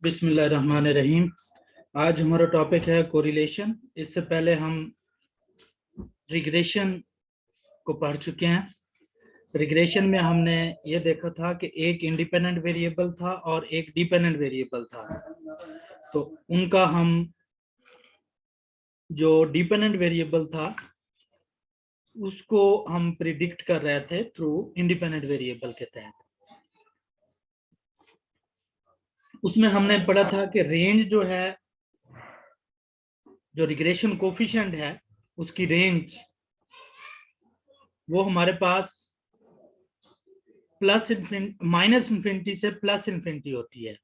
बिस्मिल्लाहिर्रहमानिर्रहीम। आज हमारा टॉपिक है कोरिलेशन। इससे पहले हम रिग्रेशन को पढ़ चुके हैं। रिग्रेशन में हमने ये देखा था कि एक इंडिपेंडेंट वेरिएबल था और एक डिपेंडेंट वेरिएबल था। तो उनका हम जो डिपेंडेंट वेरिएबल था उसको हम प्रिडिक्ट कर रहे थे थ्रू इंडिपेंडेंट वेरिएबल के तहत। उसमें हमने पढ़ा था कि रेंज जो है, जो रिग्रेशन कोफिशिएंट है उसकी रेंज वो हमारे पास माइनस इन्फिनिटी से प्लस इन्फिनिटी होती है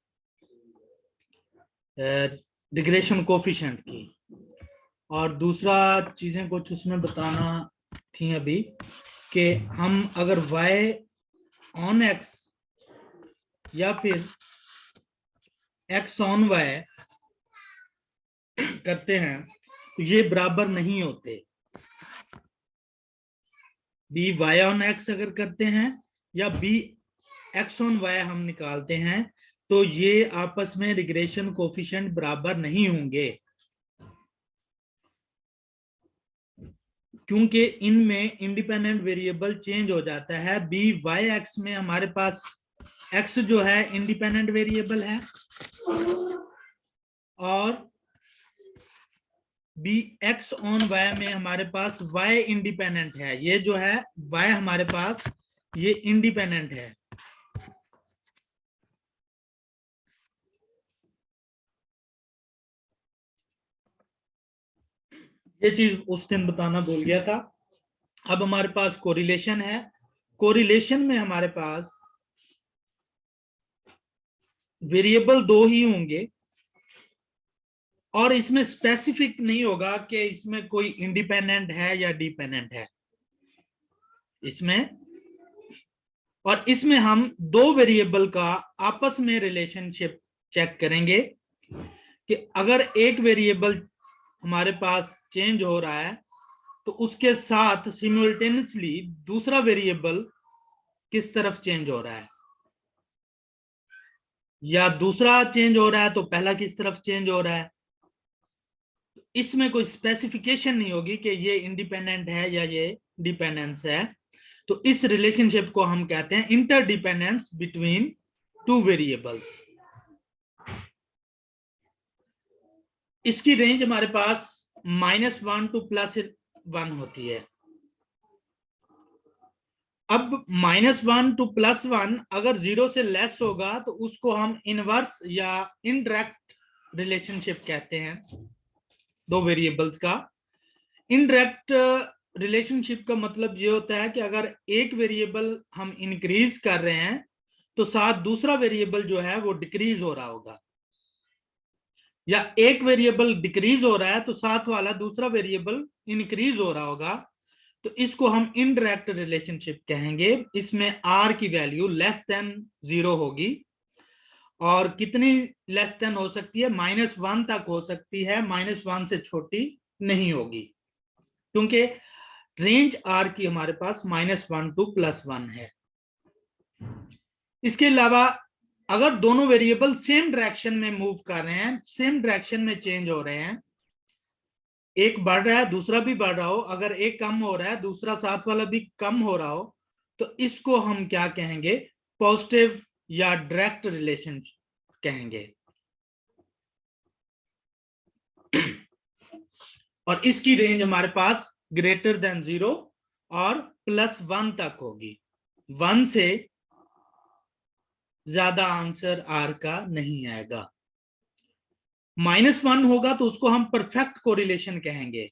रिग्रेशन कोफिशिएंट की। और दूसरा चीजें कुछ उसमें बताना थी अभी कि हम अगर y ऑन x या फिर x ऑन y करते हैं तो ये बराबर नहीं होते। b y ऑन x अगर करते हैं या b x ऑन y हम निकालते हैं तो ये आपस में रिग्रेशन कोफिशिएंट बराबर नहीं होंगे, क्योंकि इनमें इंडिपेंडेंट वेरिएबल चेंज हो जाता है। बी वाई एक्स में हमारे पास एक्स जो है इंडिपेंडेंट वेरिएबल है और बी एक्स ऑन वाई में हमारे पास वाई इंडिपेंडेंट है। ये जो है वाई हमारे पास ये इंडिपेंडेंट है। ये चीज उस दिन बताना भूल गया था। अब हमारे पास कोरिलेशन है। कोरिलेशन में हमारे पास वेरिएबल दो ही होंगे और इसमें स्पेसिफिक नहीं होगा कि इसमें कोई इंडिपेंडेंट है या डिपेंडेंट है इसमें। और इसमें हम दो वेरिएबल का आपस में रिलेशनशिप चेक करेंगे कि अगर एक वेरिएबल हमारे पास चेंज हो रहा है तो उसके साथ सिमुल्टेनियसली दूसरा वेरिएबल किस तरफ चेंज हो रहा है, या दूसरा चेंज हो रहा है तो पहला किस तरफ चेंज हो रहा है। इसमें कोई स्पेसिफिकेशन नहीं होगी कि ये इंडिपेंडेंट है या ये डिपेंडेंस है। तो इस रिलेशनशिप को हम कहते हैं इंटरडिपेंडेंस बिटवीन टू वेरिएबल्स। इसकी रेंज हमारे पास -1 टू +1 होती है। अब -1 टू +1 अगर 0 से लेस होगा तो उसको हम इनवर्स या इनडायरेक्ट रिलेशनशिप कहते हैं दो वेरिएबल्स का। इनडायरेक्ट रिलेशनशिप का मतलब ये होता है कि अगर एक वेरिएबल हम इंक्रीज कर रहे हैं तो साथ दूसरा वेरिएबल जो है वो डिक्रीज हो रहा होगा, या एक वेरिएबल डिक्रीज हो रहा है तो साथ वाला दूसरा वेरिएबल इंक्रीज हो रहा होगा। तो इसको हम इनडायरेक्ट रिलेशनशिप कहेंगे। इसमें r की वैल्यू <0 होगी और कितनी लेस देन हो सकती है, -1 तक हो सकती है, -1 से छोटी नहीं होगी, क्योंकि रेंज r की हमारे पास -1 टू +1 है। इसके अलावा अगर दोनों वेरिएबल सेम डायरेक्शन में मूव कर रहे हैं, सेम डायरेक्शन में चेंज हो रहे हैं, एक बढ़ रहा है दूसरा भी बढ़ रहा हो, अगर एक कम हो रहा है दूसरा साथ वाला भी कम हो रहा हो, तो इसको हम क्या कहेंगे, पॉजिटिव या डायरेक्ट रिलेशन कहेंगे। और इसकी रेंज हमारे पास >0 और +1 तक होगी। 1 से ज्यादा आंसर r का नहीं आएगा। -1 होगा तो उसको हम परफेक्ट कोरिलेशन कहेंगे,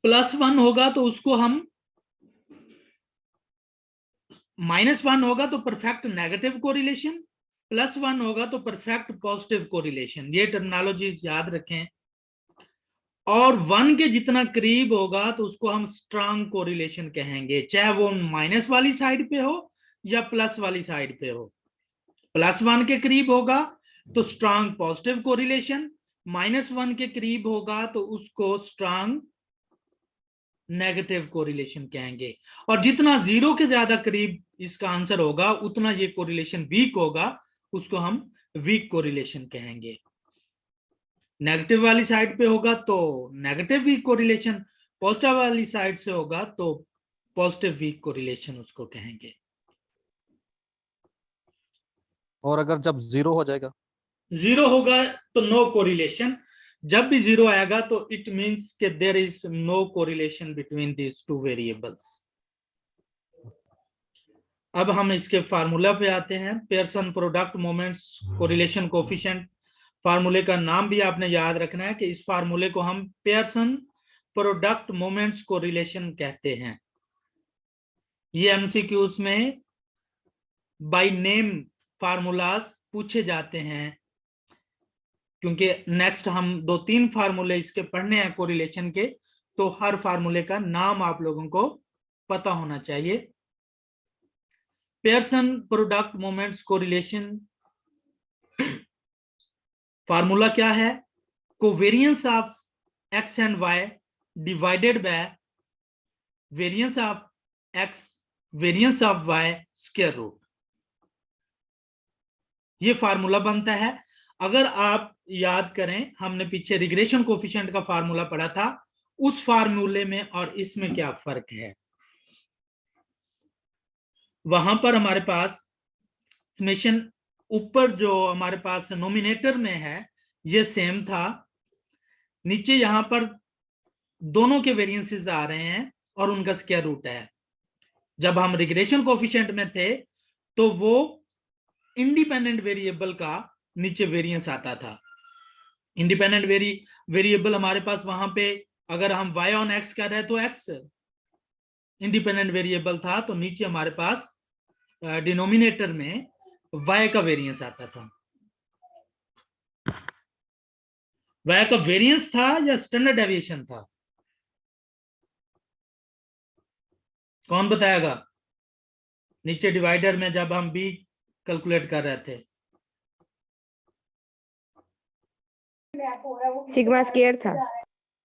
+1 होगा तो उसको हम -1 होगा तो परफेक्ट नेगेटिव कोरिलेशन, +1 होगा तो परफेक्ट पॉजिटिव कोरिलेशन। ये टर्मिनोलॉजीज याद रखें। और 1 के जितना करीब होगा तो उसको हम स्ट्रांग कोरिलेशन कहेंगे, चाहे वो माइनस वाली साइड पे हो या प्लस वाली साइड पे हो। +1 के करीब होगा तो स्ट्रांग पॉजिटिव कोरिलेशन, -1 के करीब होगा तो उसको स्ट्रांग नेगेटिव कोरिलेशन कहेंगे। और जितना 0 के ज्यादा करीब इसका आंसर होगा उतना ये कोरिलेशन वीक होगा उसको हम वीक कोरिलेशन कहेंगे। नेगेटिव वाली साइड पे होगा तो नेगेटिव वीक कोरिलेशन, पॉजिटिव वाली साइड से होगा तो पॉजिटिव वीक कोरिलेशन उसको कहेंगे। और अगर जब 0 हो जाएगा? 0 होगा तो नो कोरिलेशन। जब भी 0 आएगा तो इट मींस कि there is no correlation between these two variables. अब हम इसके फार्मूला पे आते हैं। Pearson product moments correlation coefficient. फार्मूले का नाम भी आपने याद रखना है कि इस फार्मूले को हम पेयरसन प्रोडक्ट मोमेंट्स कोरिलेशन कहते हैं। ये एमसीक्यूज में बाय नेम फार्मूलाज पूछे जाते हैं, क्योंकि नेक्स्ट हम 2-3 फार्मूले इसके पढ़ने हैं कोरिलेशन के, तो हर फार्मूले का नाम आप लोगों को पता होना चाहिए। Pearson product moments correlation formula क्या है? Covariance of X and Y divided by variance of X variance of Y square root. ये फार्मूला बनता है। अगर आप याद करें, हमने पीछे रिग्रेशन कोफिशिएंट का फार्मूला पढ़ा था, उस फार्मूले में और इसमें क्या फर्क है। वहां पर हमारे पास समेशन ऊपर जो हमारे पास नोमिनेटर में है ये सेम था, नीचे यहां पर दोनों के वेरिएंसेस आ रहे हैं और उनका स्क्वायर रूट है। जब हम रिग्रेशन कोफिशिएंट में थे तो वो इंडिपेंडेंट वेरिएबल का नीचे वेरिएंस आता था। इंडिपेंडेंट वेरिएबल हमारे पास वहां पे अगर हम y ऑन x कर रहे हैं तो x इंडिपेंडेंट वेरिएबल था, तो नीचे हमारे पास डिनोमिनेटर में y का वेरिएंस आता था। y का वेरिएंस था या स्टैंडर्ड डेविएशन था? कौन बताएगा? नीचे डिवाइडर में जब हम b कैलकुलेट कर रहे थे, सिग्मा स्क्वायर था।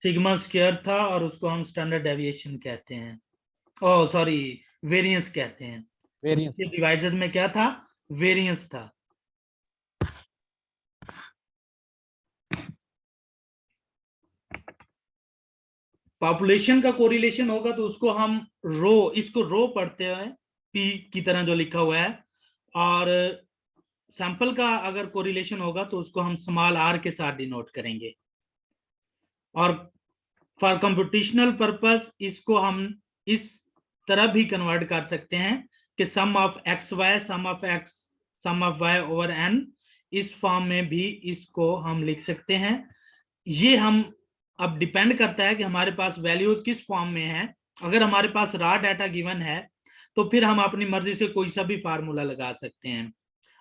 सिग्मा स्क्वायर था और उसको हम स्टैंडर्ड डेविएशन कहते हैं, ओ सॉरी वेरिएंस कहते हैं। वेरिएंस डिवाइडर में क्या था? वेरिएंस था। पॉपुलेशन का कोरिलेशन होगा तो उसको हम रो, इसको रो पढ़ते हैं पी की तरह जो लिखा हुआ है, और सैंपल का अगर कोरिलेशन होगा तो उसको हम स्मॉल आर के साथ डिनोट करेंगे। और फॉर कंप्यूटेशनल पर्पस इसको हम इस तरह भी कन्वर्ट कर सकते हैं कि sum of X Y sum of X sum of Y over N, इस फॉर्म में भी इसको हम लिख सकते हैं। ये हम अब डिपेंड करता है कि हमारे पास वैल्यूज किस फॉर्म में है। अगर हमारे पास रॉ डाटा गिवन है तो फिर हम अपनी मर्जी से कोई सा भी फार्मूला लगा सकते हैं।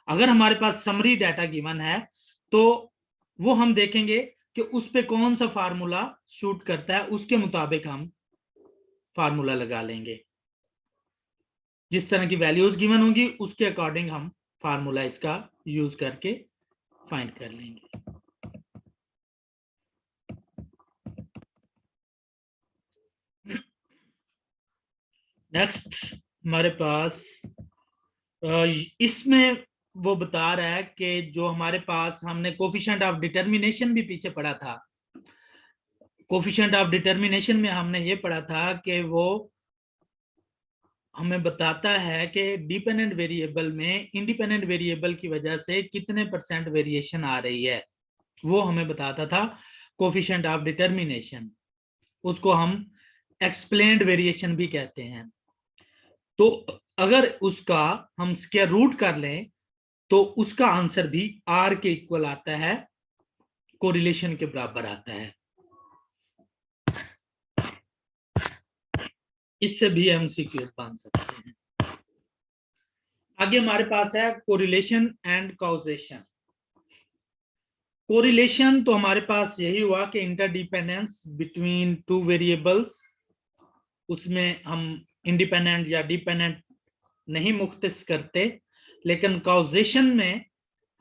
अगर हमारे पास समरी डाटा गिवन है तो वो हम देखेंगे कि उस पे कौन सा फार्मूला सूट करता है, उसके मुताबिक हम फार्मूला लगा लेंगे। जिस तरह की वैल्यूज गिवन होंगी उसके अकॉर्डिंग हम फार्मूला इसका यूज करके फाइंड कर लेंगे। नेक्स्ट हमारे पास इसमें वो बता रहा है कि जो हमारे पास हमने कोफिशिएंट ऑफ डिटर्मिनेशन भी पीछे पढ़ा था। कोफिशिएंट ऑफ डिटर्मिनेशन में हमने ये पढ़ा था कि वो हमें बताता है कि डिपेंडेंट वेरिएबल में इंडिपेंडेंट वेरिएबल की वजह से कितने % वेरिएशन आ रही है, वो हमें बताता था कोफिशिएंट ऑफ डिटर्मिनेशन। उसको हम एक्सप्लेन्ड वेरिएशन भी कहते हैं। तो अगर उसका हम स्क्वायर रूट कर लें तो उसका आंसर भी r के इक्वल आता है, कोरिलेशन के बराबर आता है। इससे भी एमसीक्यू बन सकते हैं। आगे हमारे पास है कोरिलेशन एंड कॉजेशन। कोरिलेशन तो हमारे पास यही हुआ कि इंटरडिपेंडेंस बिटवीन टू वेरिएबल्स, उसमें हम इंडिपेंडेंट या डिपेंडेंट नहीं मुख्तस करते। लेकिन कॉजेशन में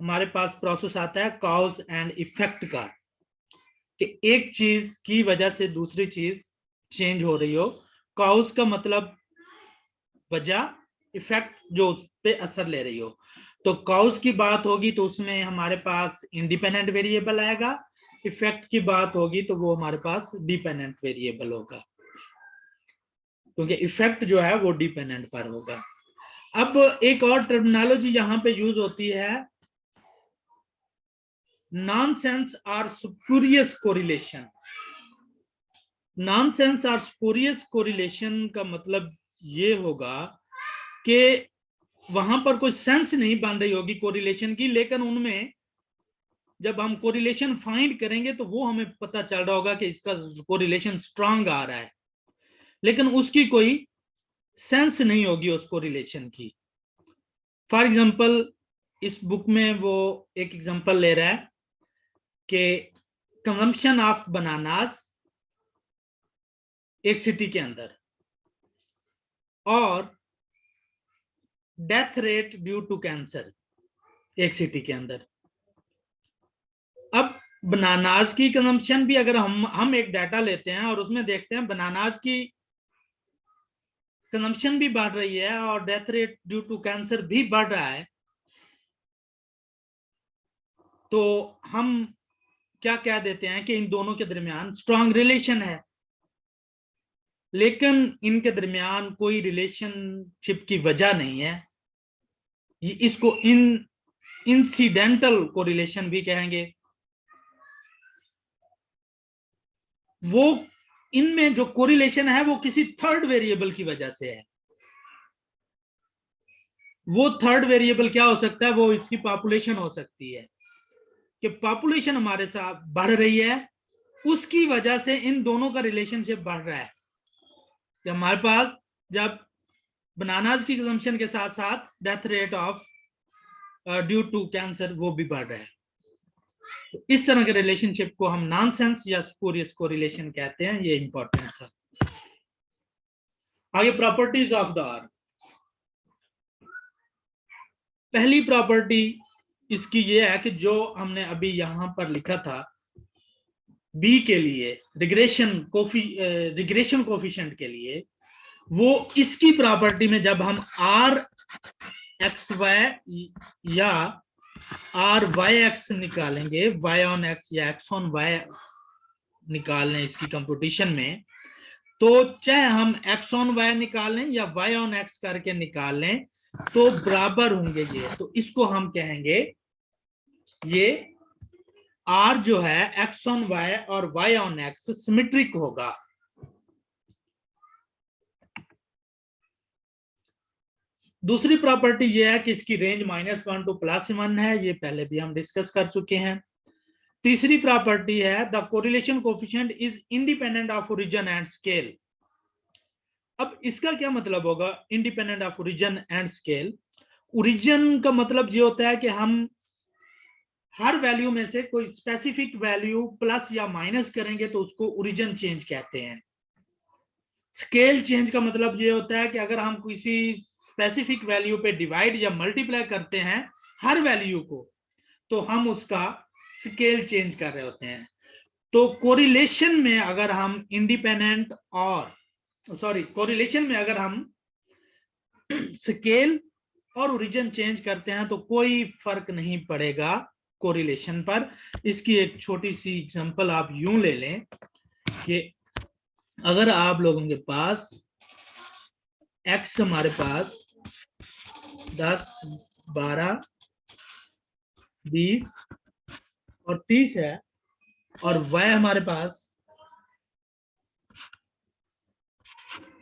हमारे पास प्रोसेस आता है कॉज एंड इफेक्ट का, कि एक चीज की वजह से दूसरी चीज चेंज हो रही हो। कॉज का मतलब वजह, इफेक्ट जो उस पे असर ले रही हो। तो कॉज की बात होगी तो उसमें हमारे पास इंडिपेंडेंट वेरिएबल आएगा, इफेक्ट की बात होगी तो वो हमारे पास डिपेंडेंट वेरिएबल होगा, क्योंकि इफेक्ट जो है वो डिपेंडेंट पर होगा। अब एक और टर्मिनोलॉजी यहां पे यूज होती है, नॉनसेंस और स्पूरियस कोरिलेशन। नॉनसेंस और स्पूरियस कोरिलेशन का मतलब ये होगा कि वहां पर कोई सेंस नहीं बन रही होगी कोरिलेशन की, लेकिन उनमें जब हम कोरिलेशन फाइंड करेंगे तो वो हमें पता चल रहा होगा कि इसका कोरिलेशन स्ट्रांग आ रहा है, लेकिन उसकी कोई सेंस नहीं होगी उस कोरिलेशन की। फॉर एग्जांपल इस बुक में वो एक एग्जांपल ले रहा है कि कंजम्पशन ऑफ बनानास एक सिटी के अंदर और death rate due to cancer एक सिटी के अंदर। अब बनानास की कंजम्पशन भी अगर हम एक डाटा लेते हैं और उसमें देखते हैं बनानास की कंजम्पशन भी बढ़ रही है और death rate due to cancer भी बढ़ रहा है, तो हम क्या कह देते हैं कि इन दोनों के दरमियान स्ट्रांग रिलेशन है। लेकिन इनके दरमियान कोई रिलेशनशिप की वजह नहीं है, इसको इंसिडेंटल कोरिलेशन भी कहेंगे। वो इनमें जो कोरिलेशन है वो किसी थर्ड वेरिएबल की वजह से है। वो थर्ड वेरिएबल क्या हो सकता है, वो इसकी पॉपुलेशन हो सकती है कि पॉपुलेशन हमारे साथ बढ़ रही है, उसकी वजह से इन दोनों का रिलेशनशिप बढ़ रहा है। कि हमारे पास जब बनानास की कंजम्पशन के साथ साथ death rate of due to cancer वो भी बढ़ रहा है। तो इस तरह के रिलेशनशिप को हम नॉनसेंस या स्पूरियस कोरिलेशन कहते हैं। ये इंपॉर्टेंट था। आगे प्रॉपर्टीज ऑफ द आर। पहली प्रॉपर्टी इसकी ये है कि जो हमने अभी यहां पर लिखा था बी के लिए रिग्रेशन कोफिशिएंट के लिए, वो इसकी प्रॉपर्टी में जब हम आर एक्स वाई या आर वाई एक्स निकालेंगे, वाई ऑन एक्स या एक्स ऑन वाई निकाल लें इसकी कंप्यूटेशन में, तो चाहे हम एक्स ऑन वाई निकाल लें या वाई ऑन एक्स करके निकाल लें तो बराबर होंगे ये। तो इसको हम कहेंगे ये आर जो है एक्स ऑन वाई और वाई ऑन एक्स सिमेट्रिक होगा। दूसरी प्रॉपर्टी ये है कि इसकी रेंज -1 टू +1 है, ये पहले भी हम डिस्कस कर चुके हैं। तीसरी प्रॉपर्टी है the correlation coefficient is independent of origin and scale. अब इसका क्या मतलब होगा independent of origin and scale? Origin का मतलब ये होता है कि हम हर वैल्यू में से कोई स्पेसिफिक वैल्यू प्लस या माइनस करेंगे तो उसको ओरिजिन चेंज कहते हैं। स्केल चेंज का मतलब ये होता है कि अगर हम किसी स्पेसिफिक वैल्यू पे डिवाइड या मल्टीप्लाई करते हैं हर वैल्यू को, तो हम उसका स्केल चेंज कर रहे होते हैं। तो कोरिलेशन में अगर हम इंडिपेंडेंट और कोरिलेशन में अगर हम स्केल और ओरिजिन चेंज करते हैं तो कोई फर्क नहीं पड़ेगा कोरिलेशन पर। इसकी एक छोटी सी एग्जांपल आप यूं ले लें कि अगर आप लोगों के पास x हमारे पास 10, 12, 20 और 30 है और y हमारे पास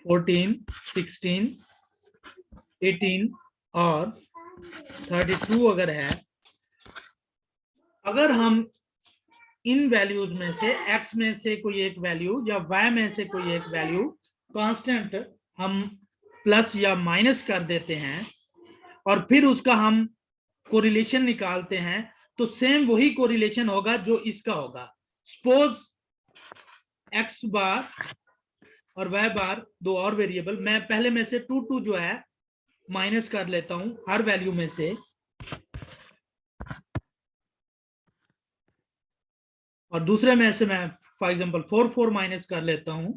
14, 16, 18 और 32 अगर है, अगर हम इन वैल्यूज में से x में से कोई एक वैल्यू या y में से कोई एक वैल्यू कांस्टेंट हम प्लस या माइनस कर देते हैं और फिर उसका हम कोरिलेशन निकालते हैं, तो सेम वही कोरिलेशन होगा जो इसका होगा। सपोज x बार और y बार दो और वेरिएबल, मैं पहले में से 2 जो है माइनस कर लेता हूं हर वैल्यू में से, और दूसरे में से मैं फॉर एग्जांपल 4 माइनस कर लेता हूं।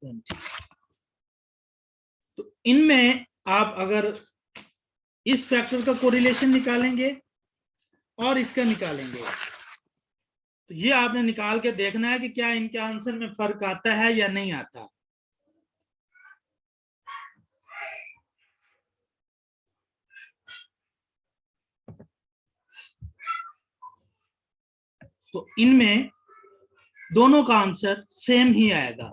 20. तो इनमें आप अगर इस फैक्टर का कोरिलेशन निकालेंगे और इसका निकालेंगे, तो ये आपने निकाल के देखना है कि क्या इनके आंसर में फर्क आता है या नहीं आता। तो इनमें दोनों का आंसर सेम ही आएगा।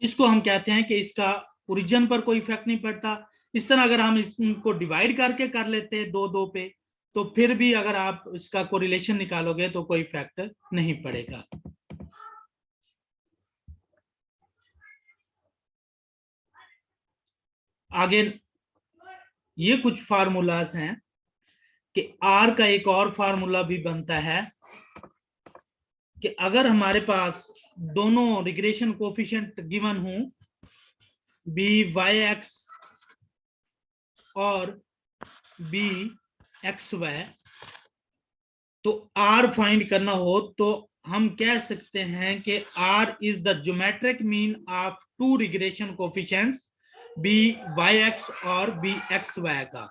इसको हम कहते हैं कि इसका ओरिजिन पर कोई इफेक्ट नहीं पड़ता। इस तरह अगर हम इसको डिवाइड करके कर लेते हैं दो दो पे, तो फिर भी अगर आप इसका कोरिलेशन निकालोगे तो कोई इफेक्ट नहीं पड़ेगा। आगे ये कुछ फार्मूलाज हैं कि आर का एक और फार्मूला भी बनता है कि अगर हमारे पास दोनों रिग्रेशन कोफिशिएंट गिवन हो, बी वाई एक्स और बी एक्स वाई, तो आर फाइंड करना हो तो हम कह सकते हैं कि R is the geometric mean of two regression coefficients B Y X और बी एक्स वाई का।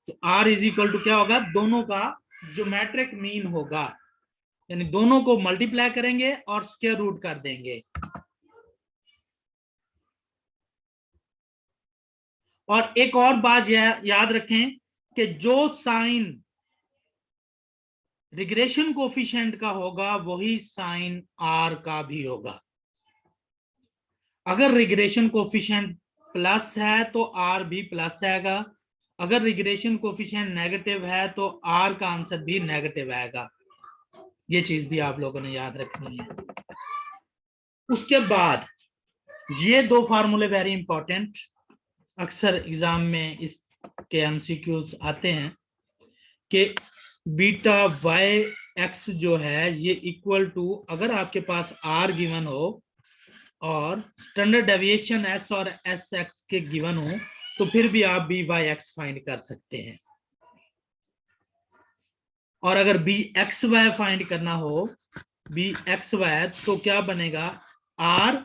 तो आर इज इक्वल टू क्या होगा, दोनों का ज्योमेट्रिक मीन होगा, यानी दोनों को मल्टीप्लाई करेंगे और स्क्वायर रूट कर देंगे। और एक और बात याद रखें कि जो साइन रिग्रेशन कोफिशिएंट का होगा वही साइन आर का भी होगा। अगर रिग्रेशन कोफिशिएंट प्लस है तो आर भी प्लस आएगा, अगर रिग्रेशन कोफिशिएंट नेगेटिव है तो आर का आंसर भी नेगेटिव आएगा। ये चीज भी आप लोगों ने याद रखनी है। उसके बाद ये दो फार्मूले वेरी इंपॉर्टेंट, अक्सर एग्जाम में इसके एमसीक्यूज आते हैं कि बीटा वाई एक्स जो है ये इक्वल टू, अगर आपके पास आर गिवन हो और स्टैंडर्ड डेविएशन एस और एस एक्स के गिवन हो, तो फिर भी आप बी वाई एक्स फाइंड कर सकते हैं। और अगर बी एक्स वाई फाइंड करना हो, बी एक्स वाई, तो क्या बनेगा, R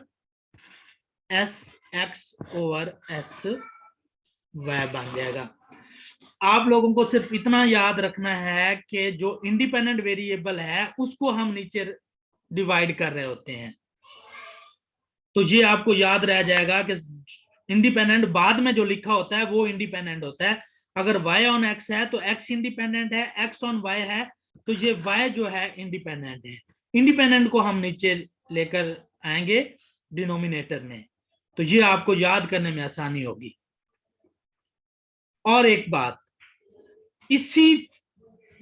S X over S Y बन जाएगा। आप लोगों को सिर्फ इतना याद रखना है कि जो इंडिपेंडेंट वेरिएबल है उसको हम नीचे डिवाइड कर रहे होते हैं, तो ये आपको याद रह जाएगा कि इंडिपेंडेंट बाद में जो लिखा होता है वो इंडिपेंडेंट होता है। अगर y ऑन x है तो x इंडिपेंडेंट है, x ऑन y है तो ये y जो है इंडिपेंडेंट है। इंडिपेंडेंट को हम नीचे लेकर आएंगे डिनोमिनेटर में, तो ये आपको याद करने में आसानी होगी। और एक बात, इसी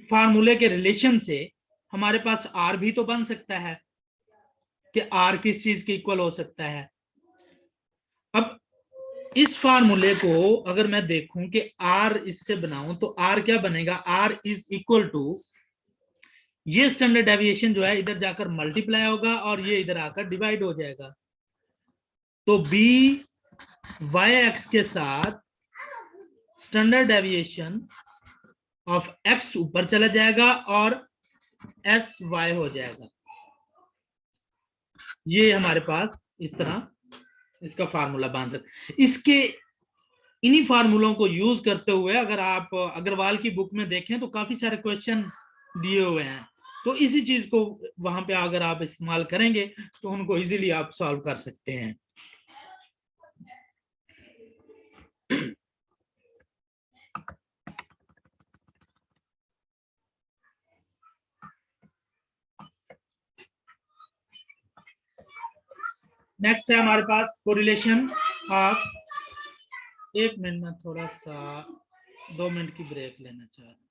फार्मूले के रिलेशन से हमारे पास r भी तो बन सकता है कि r किस चीज के इक्वल हो सकता है। अब इस फार्मूले को अगर मैं देखूं कि r इससे बनाऊं तो r क्या बनेगा, r इज इक्वल टू, ये स्टैंडर्ड डेविएशन जो है इधर जाकर मल्टीप्लाई होगा और ये इधर आकर डिवाइड हो जाएगा। तो बी वाई एक्स के साथ स्टैंडर्ड डेविएशन ऑफ एक्स ऊपर चला जाएगा और एस वाई हो जाएगा। ये हमारे पास इस तरह इसका फार्मूला बन सकता। इसके इन्हीं फार्मूलों को यूज करते हुए अगर आप अग्रवाल की बुक में देखें तो काफी सारे क्वेश्चन दिए हुए हैं, तो इसी चीज को वहां पे अगर आप इस्तेमाल करेंगे तो उनको इजीली आप सॉल्व कर सकते हैं। नेक्स्ट है हमारे पास कोरिलेशन ऑफ, एक मिनट में थोड़ा सा 2 मिनट की ब्रेक लेना चाह रहा हूं।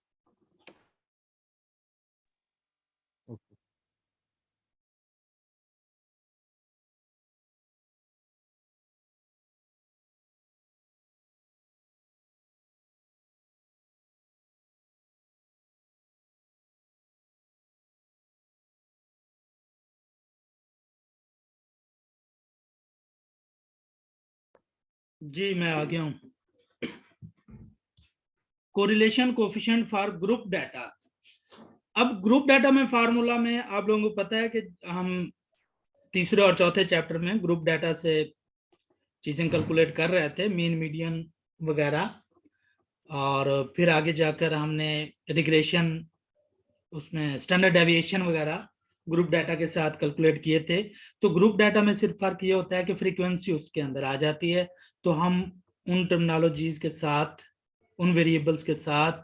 जी मैं आ गया हूं। Correlation coefficient for group data. अब ग्रुप डाटा में फार्मूला में आप लोगों को पता है कि हम तीसरे और चौथे चैप्टर में ग्रुप डाटा से चीजें कैलकुलेट कर रहे थे, मीन मीडियन वगैरह, और फिर आगे जाकर हमने रिग्रेशन, उसमें स्टैंडर्ड डेविएशन वगैरह ग्रुप डाटा के साथ कैलकुलेट किए थे। तो ग्रुप डाटा में सिर्फ फर्क ये होता है कि फ्रीक्वेंसी उसके अंदर आ जाती है, तो हम उन टर्मिनोलॉजीज के साथ, उन वेरिएबल्स के साथ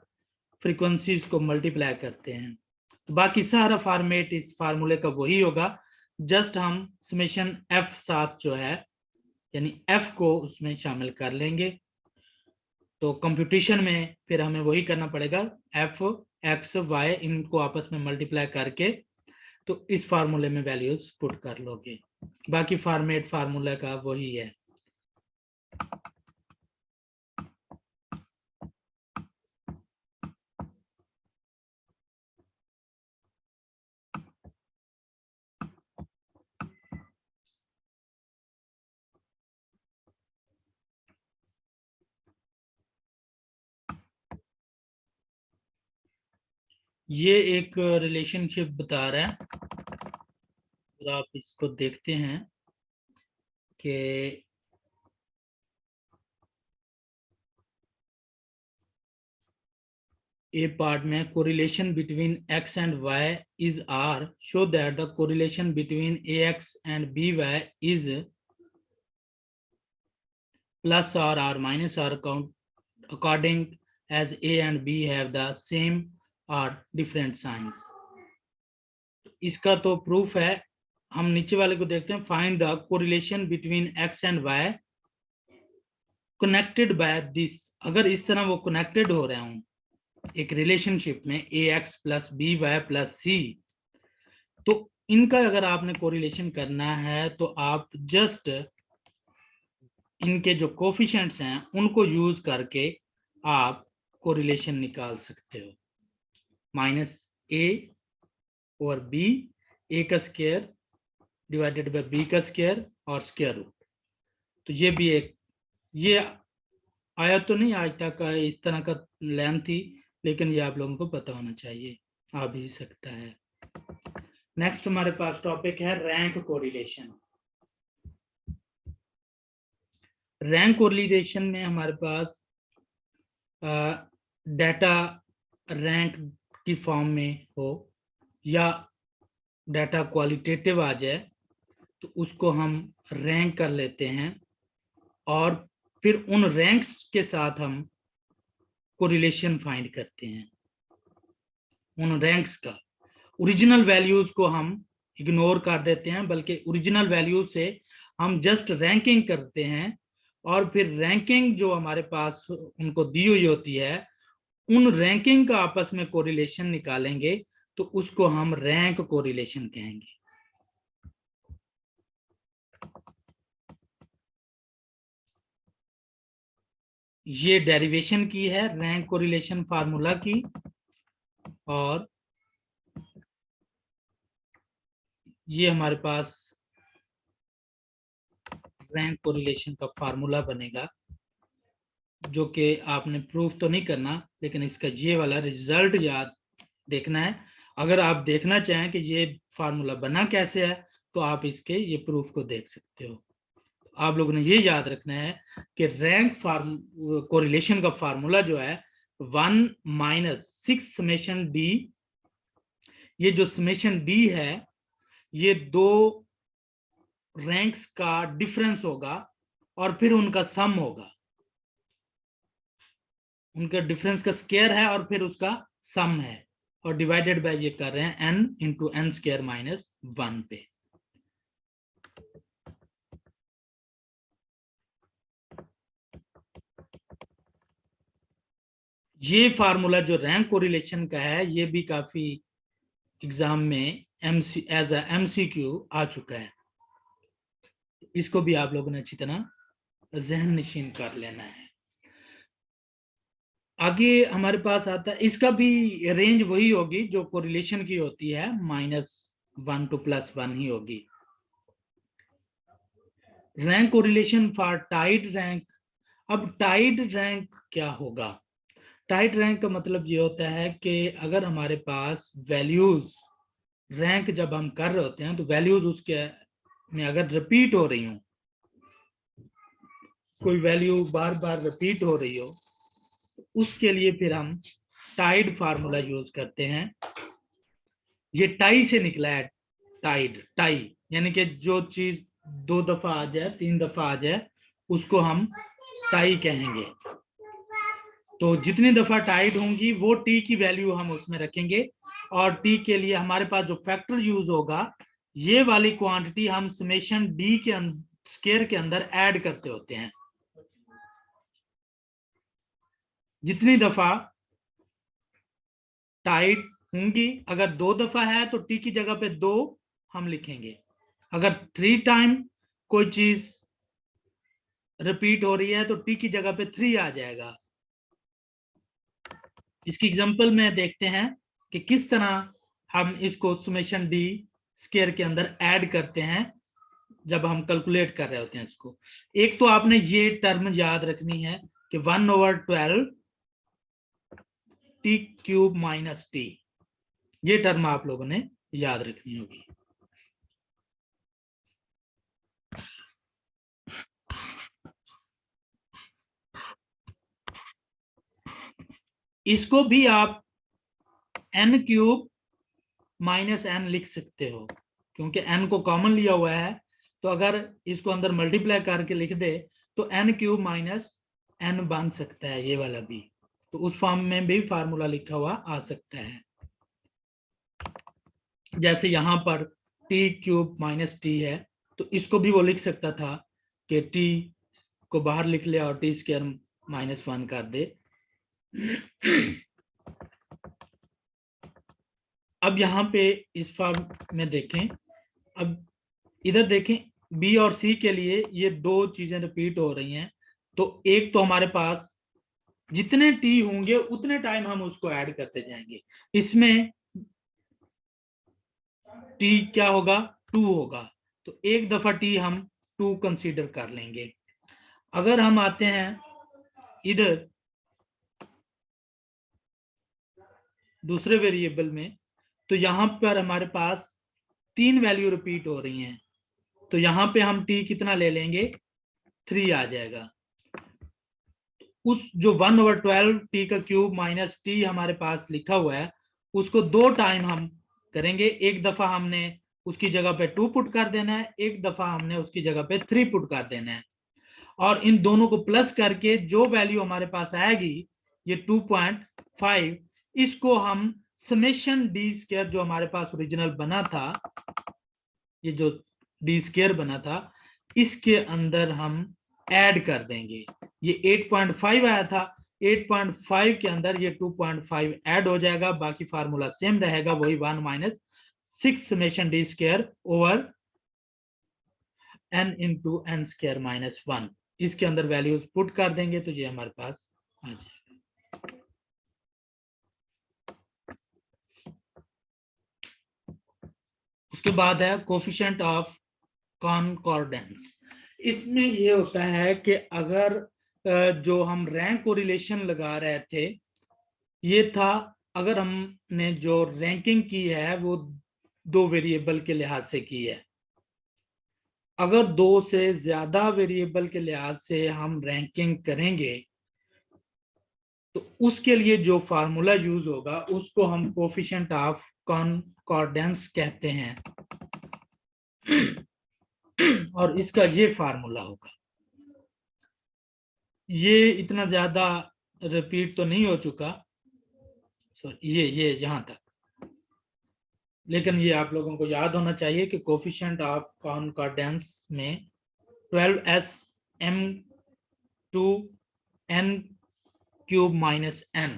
फ्रीक्वेंसीज को मल्टीप्लाई करते हैं। तो बाकी सारा फॉर्मेट इस फार्मूले का वही होगा, जस्ट हम समेशन एफ साथ जो है यानी एफ को उसमें शामिल कर लेंगे। तो कंप्यूटेशन में फिर हमें वही करना पड़ेगा, एफ एक्स वाई इनको आपस में मल्टीप्लाई करके तो इस फार्मूले में वैल्यूज पुट कर लोगे। बाकी फॉर्मेट फार्मूला का वही है। ये एक रिलेशनशिप बता रहा है, तो आप इसको देखते हैं कि ए पार्ट में correlation between X and Y is R, show that the correlation between A X and B Y is plus R minus R according as A and B have the same or different signs। इसका तो proof है। हम नीचे वाले को देखते हैं, find the correlation between X and Y connected by this. अगर इस तरह वो कनेक्टेड हो रहे हों एक रिलेशनशिप में, A X plus B Y plus C, तो इनका अगर आपने कोरिलेशन करना है तो आप जस्ट इनके जो कोफिशिएंट्स हैं उनको यूज करके आप कोरिलेशन निकाल सकते हो। माइनस ए और बी, ए का स्क्वायर डिवाइडेड बाय बी का स्क्वायर और स्क्वायर रूट। तो ये भी एक, ये आया तो नहीं आज तक इस तरह का लेंथ थी, लेकिन ये आप लोगों को पता होना चाहिए, आ भी सकता है। नेक्स्ट हमारे पास टॉपिक है रैंक कोरिलेशन। रैंक कोरिलेशन में हमारे पास डाटा रैंक की फॉर्म में हो या डाटा क्वालिटेटिव आ जाए तो उसको हम रैंक कर लेते हैं, और फिर उन रैंक्स के साथ हम कोरिलेशन फाइंड करते हैं। उन रैंक्स का ओरिजिनल वैल्यूज को हम इग्नोर कर देते हैं, बल्कि ओरिजिनल वैल्यूज से हम जस्ट रैंकिंग करते हैं, और फिर रैंकिंग जो हमारे पास उनको दी हुई होती है उन रैंकिंग का आपस में कोरिलेशन निकालेंगे, तो उसको हम रैंक कोरिलेशन कहेंगे। ये डेरिवेशन की है रैंक कोरिलेशन फार्मूला की, और ये हमारे पास रैंक कोरिलेशन का फार्मूला बनेगा, जो कि आपने प्रूफ तो नहीं करना, लेकिन इसका ये वाला रिजल्ट याद देखना है। अगर आप देखना चाहें कि ये फार्मूला बना कैसे है तो आप इसके ये प्रूफ को देख सकते हो। आप लोगों ने ये याद रखना है कि रैंक कोरिलेशन का फार्मूला जो है 1 माइनस 6 समेशन डी, ये जो समेशन डी है ये दो रैंक्स का डिफरेंस होगा और फिर उनका सम होगा। उनका डिफरेंस का स्क्वायर है और फिर उसका सम है, और डिवाइडेड बाय ये कर रहे हैं n into N square minus 1 पे। ये फार्मूला जो रैंक कोरिलेशन का है ये भी काफी एग्जाम में एज अ एमसीक्यू आ चुका है, इसको भी आप लोगों ने अच्छी तरह जहन नशीन कर लेना है। आगे हमारे पास आता है, इसका भी रेंज वही होगी जो कोरिलेशन की होती है, -1 to +1 ही होगी। Rank correlation for tied rank. अब टाइड रैंक क्या होगा? टाइट रैंक का मतलब ये होता है कि अगर हमारे पास वैल्यूज रैंक जब हम कर रहे होते हैं तो वैल्यूज उसके में अगर रिपीट हो रही हो, कोई वैल्यू बार बार रिपीट हो रही हो, तो उसके लिए फिर हम टाइड फार्मूला यूज करते हैं। ये टाई से निकला है, टाइड, टाई यानी कि जो चीज 2 दफा आ जाए 3 दफा आ जाए उसको हम टाई कहेंगे। तो जितनी दफा टाइड होंगी वो टी की वैल्यू हम उसमें रखेंगे, और टी के लिए हमारे पास जो फैक्टर यूज होगा, ये वाली क्वांटिटी हम समेशन डी के स्केयर के अंदर ऐड करते होते हैं। जितनी दफा टाइड होंगी, अगर 2 दफा है तो टी की जगह पे 2 हम लिखेंगे। अगर 3 टाइम कोई चीज रिपीट हो रही है तो टी की जगह पे 3 आ जाएगा। इसकी एग्जांपल में देखते हैं कि किस तरह हम इसको समेशन डी स्केयर के अंदर ऐड करते हैं जब हम कैलकुलेट कर रहे होते हैं इसको। एक तो आपने ये टर्म याद रखनी है कि 1/12 टी क्यूब माइनस टी, ये टर्म आप लोगों ने याद रखनी होगी। इसको भी आप n क्यूब माइनस n लिख सकते हो, क्योंकि n को कॉमन लिया हुआ है, तो अगर इसको अंदर मल्टीप्लाई करके लिख दे तो n क्यूब माइनस n बन सकता है, ये वाला भी। तो उस फॉर्म में भी फार्मूला लिखा हुआ आ सकता है। जैसे यहां पर टी क्यूब माइनस टी है, तो इसको भी वो लिख सकता था कि टी को बाहर लिख ले और टी स्क्वायर -1 कर दे। अब यहाँ पे इस फॉर्म में देखें, अब इधर देखें बी और सी के लिए ये 2 चीजें रिपीट हो रही हैं। तो एक तो हमारे पास जितने टी होंगे उतने टाइम हम उसको ऐड करते जाएंगे। इसमें टी क्या होगा, 2 होगा, तो एक दफा टी हम 2 कंसीडर कर लेंगे। अगर हम आते हैं इधर दूसरे वेरिएबल में, तो यहां पर हमारे पास 3 वैल्यू रिपीट हो रही हैं, तो यहां पे हम टी कितना ले लेंगे, 3 आ जाएगा। उस जो 1/12 टी का क्यूब माइनस टी हमारे पास लिखा हुआ है, उसको 2 टाइम हम करेंगे। एक दफा हमने उसकी जगह पे 2 पुट कर देना है, एक दफा हमने उसकी जगह पे 3 पुट कर देना है, और इन दोनों को प्लस करके जो वैल्यू हमारे पास आएगी, ये 2.5, इसको हम समेशन डी स्क्वायर जो हमारे पास ओरिजिनल बना था, ये जो डी स्क्वायर बना था, इसके अंदर हम ऐड कर देंगे। ये 8.5 आया था, 8.5 के अंदर ये 2.5 ऐड हो जाएगा, बाकी फार्मूला सेम रहेगा, वही 1 - 6 summation D square over n into n square -1। इसके अंदर वैल्यूज पुट कर देंगे तो ये हमारे पास आ जाएगा। उसके बाद है कोफिशिएंट ऑफ कॉनकॉर्डेंस। इसमें ये होता है कि अगर जो हम रैंक को रिलेशन लगा रहे थे, ये था अगर हमने जो रैंकिंग की है वो 2 वेरिएबल के लिहाज से की है। अगर 2 से ज्यादा वेरिएबल के लिहाज से हम रैंकिंग करेंगे तो उसके लिए जो फार्मूला यूज होगा उसको हम कोफिशिएंट ऑफ कॉनकॉर्डेंस कहते हैं, और इसका ये फार्मूला होगा। ये इतना ज्यादा रिपीट तो नहीं हो चुका, सॉरी ये यहां तक, लेकिन ये आप लोगों को याद होना चाहिए कि कोफिशिएंट ऑफ कॉनकॉर्डेंस में 12s m2n cube minus n,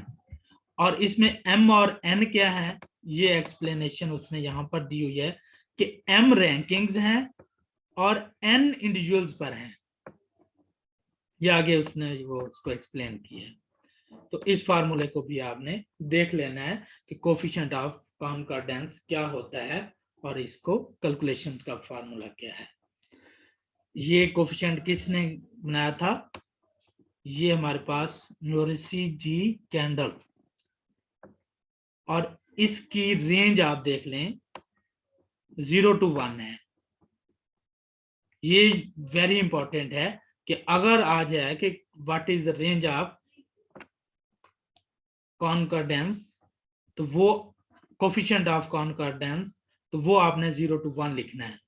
और इसमें m और n क्या है, ये एक्सप्लेनेशन उसने यहां पर दी हुई है कि m रैंकिंग्स हैं और n इंडिविजुअल्स पर हैं। ये आगे उसने वो उसको एक्सप्लेन किया है। तो इस फार्मूले को भी आपने देख लेना है कि कोफिशिएंट ऑफ कॉनकॉर्डेंस क्या होता है और इसको कैलकुलेशन का फार्मूला क्या है। ये कोफिशिएंट किसने बनाया था, ये हमारे पास नोरिसी जी कैंडल, और इसकी रेंज आप देख लें 0 to 1 है। ये वेरी इंपॉर्टेंट है कि अगर आ जाए कि what is the range of कॉन्कॉर्डेंस, तो वो कोफिशिएंट ऑफ कॉन्कॉर्डेंस, तो वो आपने 0 to 1 लिखना है।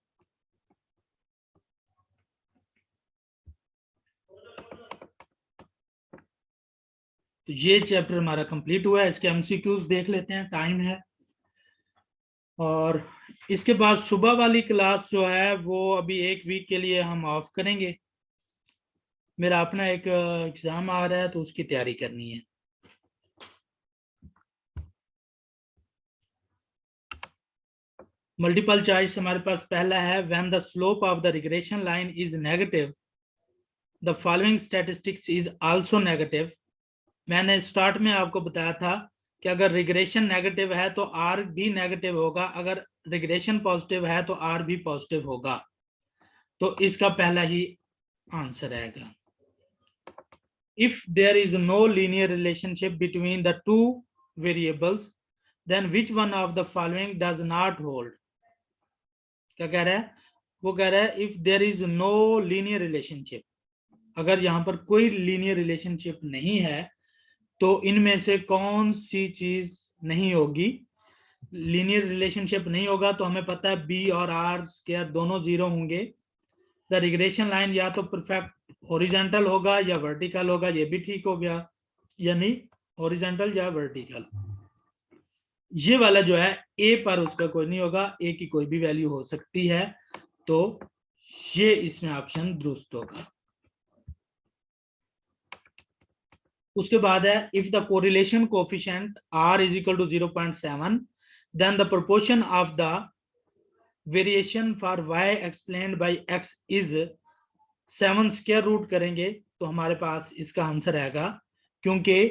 तो ये चैप्टर हमारा कंप्लीट हुआ है। इसके एमसीक्यूज देख लेते हैं, टाइम है। और इसके बाद सुबह वाली क्लास जो है वो अभी 1 वीक के लिए हम ऑफ करेंगे। मेरा अपना एक एग्जाम आ रहा है तो उसकी तैयारी करनी है। मल्टीपल चॉइस हमारे पास पहला है, when the slope of the regression line is negative the following statistics is also negative. मैंने स्टार्ट में आपको बताया था कि अगर रिग्रेशन नेगेटिव है तो आर भी नेगेटिव होगा, अगर रिग्रेशन पॉजिटिव है तो आर भी पॉजिटिव होगा। तो इसका पहला ही आंसर आएगा। If there is no linear relationship between the two variables, then which one of the following does not hold? क्या कह रहा है? वो कह रहा है if there is no linear relationship, अगर यहाँ पर कोई linear relationship नहीं है तो इनमें से कौन सी चीज नहीं होगी? लीनियर रिलेशनशिप नहीं होगा तो हमें पता है बी और आर स्क्वायर दोनों 0 होंगे। द रिग्रेशन लाइन या तो परफेक्ट हॉरिजॉन्टल होगा या वर्टिकल होगा, ये भी ठीक हो गया, यानी हॉरिजॉन्टल या वर्टिकल। ये वाला जो है ए पर उसका कोई नहीं होगा, ए की कोई भी वैल्यू हो सकती है, तो ये इसमें ऑप्शन दुरुस्त होगा। उसके बाद है if the correlation coefficient r is equal to 0.7 then the proportion of the variation for y explained by x is 7 square root करेंगे तो हमारे पास इसका आंसर आएगा, क्योंकि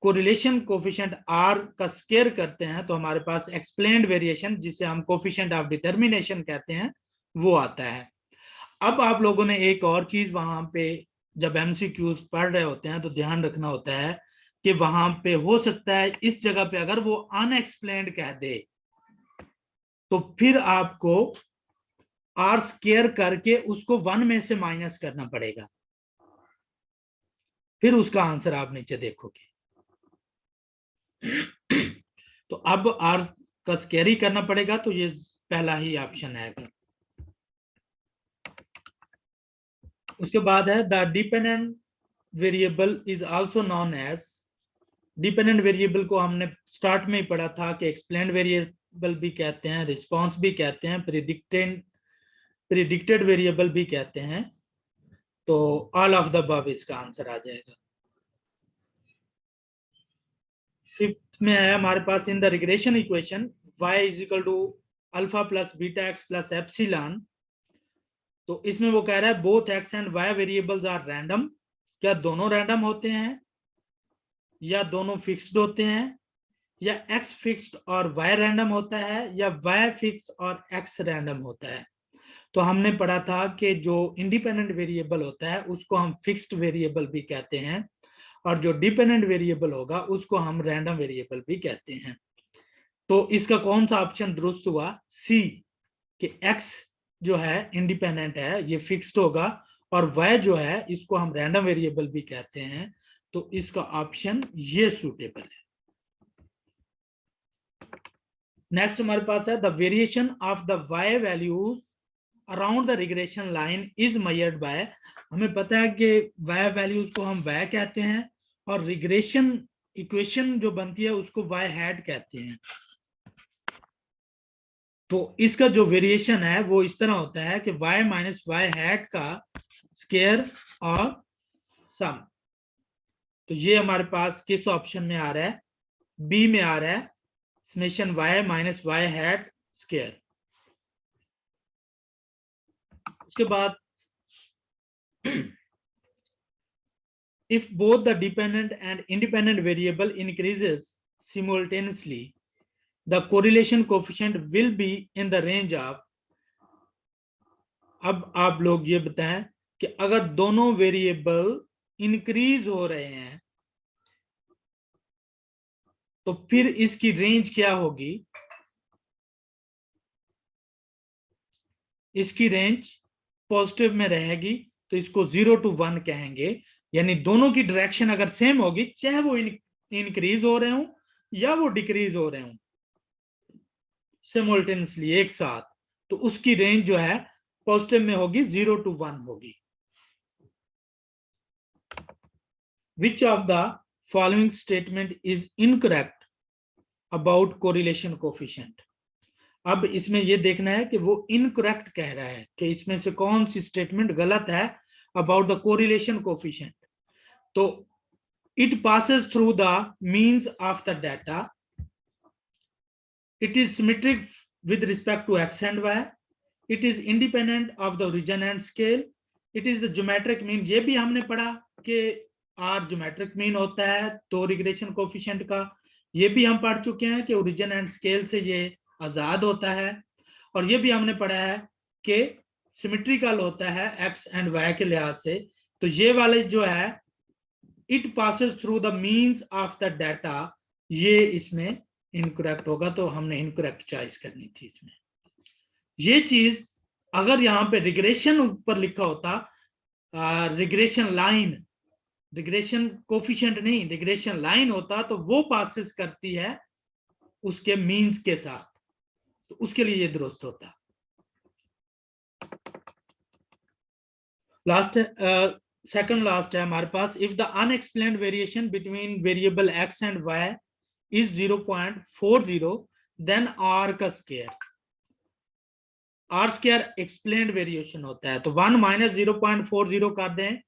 कोरिलेशन कोफिशिएंट r का स्क्वायर करते हैं तो हमारे पास एक्सप्लेन्ड वेरिएशन, जिसे हम कोफिशिएंट ऑफ डिटर्मिनेशन कहते हैं, वो आता है। अब आप लोगों ने एक और चीज वहां पे जब एमसीक्यूज पढ़ रहे होते हैं तो ध्यान रखना होता है कि वहां पे हो सकता है इस जगह पे अगर वो अनएक्सप्लेन्ड कह दे तो फिर आपको आर स्क्वायर करके उसको 1 में से माइनस करना पड़ेगा, फिर उसका आंसर आप नीचे देखोगे। तो अब आर का स्क्वायर ही करना पड़ेगा, तो ये पहला ही ऑप्शन आएगा। उसके बाद है the dependent variable is also known as, dependent variable को हमने स्टार्ट में ही पढ़ा था कि एक्सप्लेन्ड वेरिएबल भी कहते हैं, रिस्पांस भी कहते हैं, प्रिडिक्टेड वेरिएबल भी कहते हैं। तो ऑल ऑफ द अबव इसका आंसर आ जाएगा। फिफ्थ में है हमारे पास in the regression equation y is equal to alpha plus beta X plus epsilon. तो इसमें वो कह रहा है both x and y variables are random. क्या दोनों रैंडम होते हैं या दोनों फिक्स्ड होते हैं, या x फिक्स्ड और y रैंडम होता है, या y फिक्स्ड और x रैंडम होता है? तो हमने पढ़ा था कि जो इंडिपेंडेंट वेरिएबल होता है उसको हम फिक्स्ड वेरिएबल भी कहते हैं, और जो डिपेंडेंट वेरिएबल होगा उसको हम रैंडम वेरिएबल भी कहते हैं। तो इसका कौन सा ऑप्शन दुरुस्त हुआ? सी, कि x जो है इंडिपेंडेंट है, ये फिक्स्ड होगा, और y जो है इसको हम रैंडम वेरिएबल भी कहते हैं। तो इसका ऑप्शन ये सूटेबल है। नेक्स्ट हमारे पास है the variation of the y values around the regression line is measured bye. हमें पता है कि y वैल्यूज को हम y कहते हैं और रिग्रेशन इक्वेशन जो बनती है उसको y हैट कहते हैं। तो इसका जो वेरिएशन है वो इस तरह होता है कि y माइनस y हैट का स्क्वायर और सम। तो ये हमारे पास किस ऑप्शन में आ रहा है? बी में आ रहा है, summation y minus y hat square. उसके बाद if both the dependent and independent variable increases simultaneously, the correlation coefficient will be in the range of। अब आप लोग ये बताएं कि अगर दोनों वेरिएबल इंक्रीज हो रहे हैं तो फिर इसकी रेंज क्या होगी? इसकी रेंज पॉजिटिव में रहेगी, तो इसको 0 to 1 कहेंगे। यानी दोनों की डायरेक्शन अगर सेम होगी, चाहे वो इंक्रीज हो रहे हो या वो डिक्रीज हो रहे हो सिमुल्टेनियसली एक साथ, तो उसकी रेंज जो है पॉजिटिव में होगी, 0 to 1 होगी। Which of the following statement is incorrect about correlation coefficient? अब इसमें ये देखना है कि वो इनकरेक्ट कह रहा है कि इसमें से कौन सी स्टेटमेंट गलत है अबाउट द कोरिलेशन कोफिशिएंट। तो it passes through the means of the data, it is symmetric with respect to X and Y, it is independent of the origin and scale, it is the geometric mean. ये भी हमने पढ़ा कि are geometric mean होता है तो regression coefficient का, ये भी हम पढ़ चुके हैं कि ओरिजिन एंड स्केल से ये आजाद होता है। और ये भी हमने पढ़ा है कि सिमेट्रिकल होता है एक्स एंड वाई के लिहाज से। तो ये वाले जो है it passes through the means of the data, ये इसमें इनकरेक्ट होगा, तो हमने इनकरेक्ट चॉइस करनी थी इसमें। ये चीज अगर यहाँ पे रिग्रेशन ऊपर लिखा होता, रिग्रेशन लाइन, रिग्रेशन कोफिशिएंट नहीं, रिग्रेशन लाइन होता, तो वो पासेस करती है उसके मीन्स के साथ, तो उसके लिए ये दुरुस्त होता। लास्ट सेकंड लास्ट है हमारे पास, if the unexplained variation between variable X and Y is 0.40 then R का square. R square explained variation होता है, तो 1 माइनस 0.40 कर दें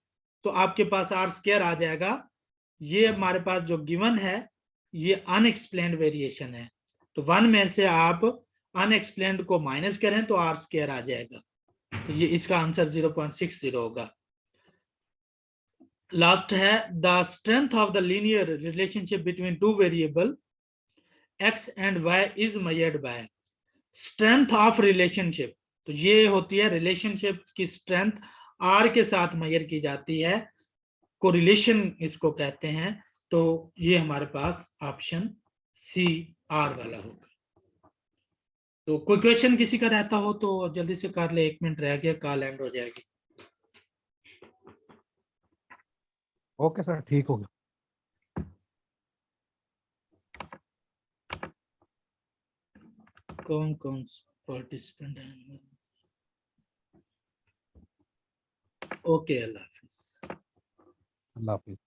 तो आपके पास आर स्क्वायर आ जाएगा। ये हमारे पास जो गिवन है ये अनएक्सप्लेन्ड वेरिएशन है, तो 1 में से आप अनएक्सप्लेन्ड को माइनस करें तो आर स्क्वायर आ जाएगा, तो ये इसका आंसर 0.60 होगा। लास्ट है, the strength of the linear relationship between two variable X and Y is measured by. Strength of relationship, तो ये होती है रिलेशनशिप की स्ट्रेंथ आर के साथ मेजर की जाती है, कोरिलेशन इसको कहते हैं। तो ये हमारे पास ऑप्शन सी आर वाला होगा। तो कोई क्वेश्चन किसी का रहता हो तो जल्दी से कर ले, 1 मिनट रह गया, कॉल एंड हो जाएगी। ओके सर, ठीक हो गया। कौन कौन पार्टिसिपेंट है? ओके, अल्लाह हाफिज। अल्लाह हाफिज।